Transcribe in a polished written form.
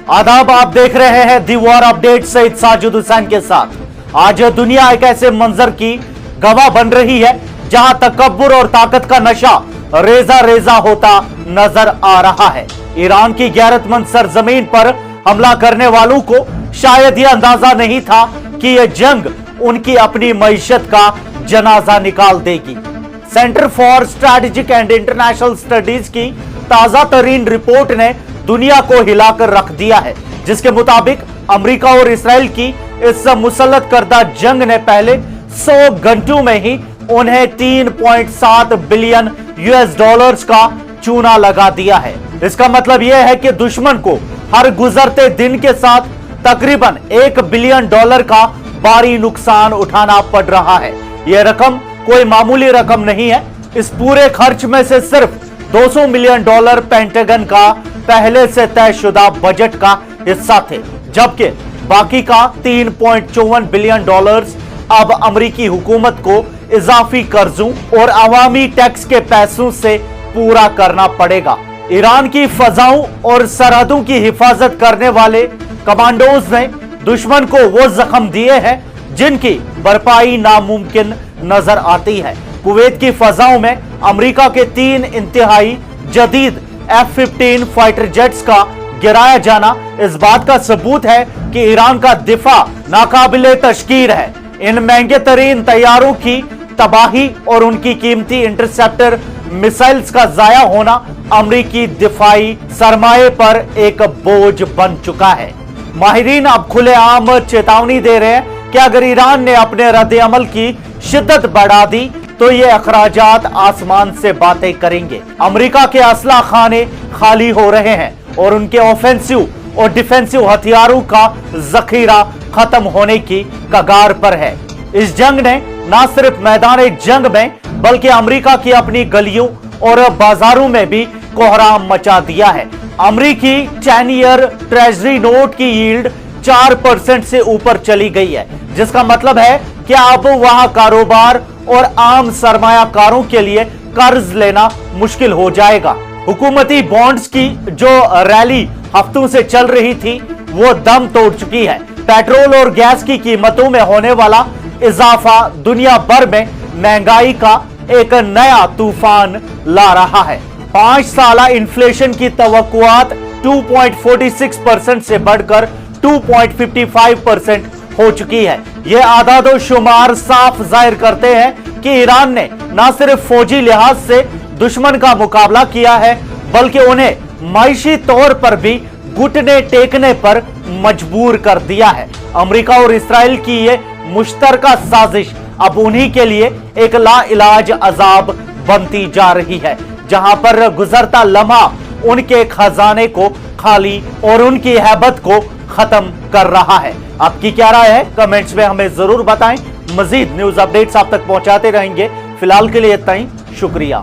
आदाब, आप देख रहे हैं the war update Saeed Sajid Hussain के साथ। आज दुनिया एक ऐसे मंजर की गवाह बन रही है जहां तकब्बुर और ताकत का नशा रेजा रेजा होता नजर आ रहा है। ईरान की गैरतमंद सरजमीन पर हमला करने वालों को शायद यह अंदाजा नहीं था कि यह जंग उनकी अपनी मईशत का जनाजा निकाल देगी। Centre for strategic and international studies की ताजा तरीन रिपोर्ट ने दुनिया को हिलाकर रख दिया है, जिसके मुताबिक अमेरिका और इस्राएल की इस मुसल्लत करदा जंग ने पहले 100 घंटों में ही उन्हें 3.7 बिलियन यूएस डॉलर्स का चूना लगा दिया है। इसका मतलब यह है कि दुश्मन को हर गुजरते दिन के साथ तकरीबन 1 बिलियन डॉलर का भारी नुकसान उठाना पड़ रहा है। यह रकम कोई मामूली रकम नहीं है। इस पूरे खर्च में से सिर्फ 200 मिलियन डॉलर पेंटागन का पहले से तयशुदा बजट का हिस्सा थे, जबकि बाकी का 3.54 बिलियन डॉलर्स अब अमेरिकी हुकूमत को इजाफी कर्जों और अवामी टैक्स के पैसों से पूरा करना पड़ेगा। ईरान की फजाओं और सरहदों की हिफाजत करने वाले कमांडोज ने दुश्मन को वो जख्म दिए हैं जिनकी भरपाई नामुमकिन नजर आती है। कुवैत की फजाओं में अमेरिका के 3 इंतहाई जदीद F-15 फाइटर जेट्स का गिराया जाना इस बात का सबूत है कि ईरान का दिफा नाकाबिले तशकीर है। इन महंगे तरीन तैयारों की तबाही और उनकी कीमती इंटरसेप्टर मिसाइल्स का जाया होना अमेरिकी दिफाई सरमाए पर एक बोझ बन चुका है। माहिरीन अब खुलेआम चेतावनी दे रहे हैं कि अगर ईरान ने अपने रद्द-ए-अमल की शिद्दत बढ़ा दी तो ये अखराजात आसमान से बातें करेंगे। अमेरिका के असला खाने खाली हो रहे हैं और उनके ऑफेंसिव और डिफेंसिव हथियारों का जखीरा खत्म होने की कगार पर है। इस जंग ने न सिर्फ मैदान जंग में बल्कि अमेरिका की अपनी गलियों और बाजारों में भी कोहराम मचा दिया है। अमेरिकी 10 ईयर ट्रेजरी नोट की यील्ड 4% से ऊपर चली गई है, जिसका मतलब है कि अब वहां कारोबार और आम सरमायाकारों के लिए कर्ज लेना मुश्किल हो जाएगा। हुकूमती बॉन्ड्स की जो रैली हफ्तों से चल रही थी वो दम तोड़ चुकी है। पेट्रोल और गैस की कीमतों में होने वाला इजाफा दुनिया भर में महंगाई का एक नया तूफान ला रहा है। 5 साला इन्फ्लेशन की तवक्कुआत 2.46% से बढ़कर 2.55% हो चुकी है। ये आदादो शुमार साफ जाहिर करते हैं कि ईरान ने न सिर्फ फौजी लिहाज से दुश्मन का मुकाबला किया है बल्कि उन्हें मायशी तौर पर भी घुटने टेकने पर मजबूर कर दिया है। अमेरिका और इस्राएल की ये मुश्तरका साजिश अब उन्हीं के लिए एक लाइलाज अजाब बनती जा रही है, जहां पर गुजरता लम्हा उनके खजाने को खाली और उनकी हैबत को खत्म कर रहा है। आपकी क्या राय है? कमेंट्स में हमें जरूर बताएं। मजीद न्यूज अपडेट्स आप तक पहुंचाते रहेंगे। फिलहाल के लिए इतना ही, शुक्रिया।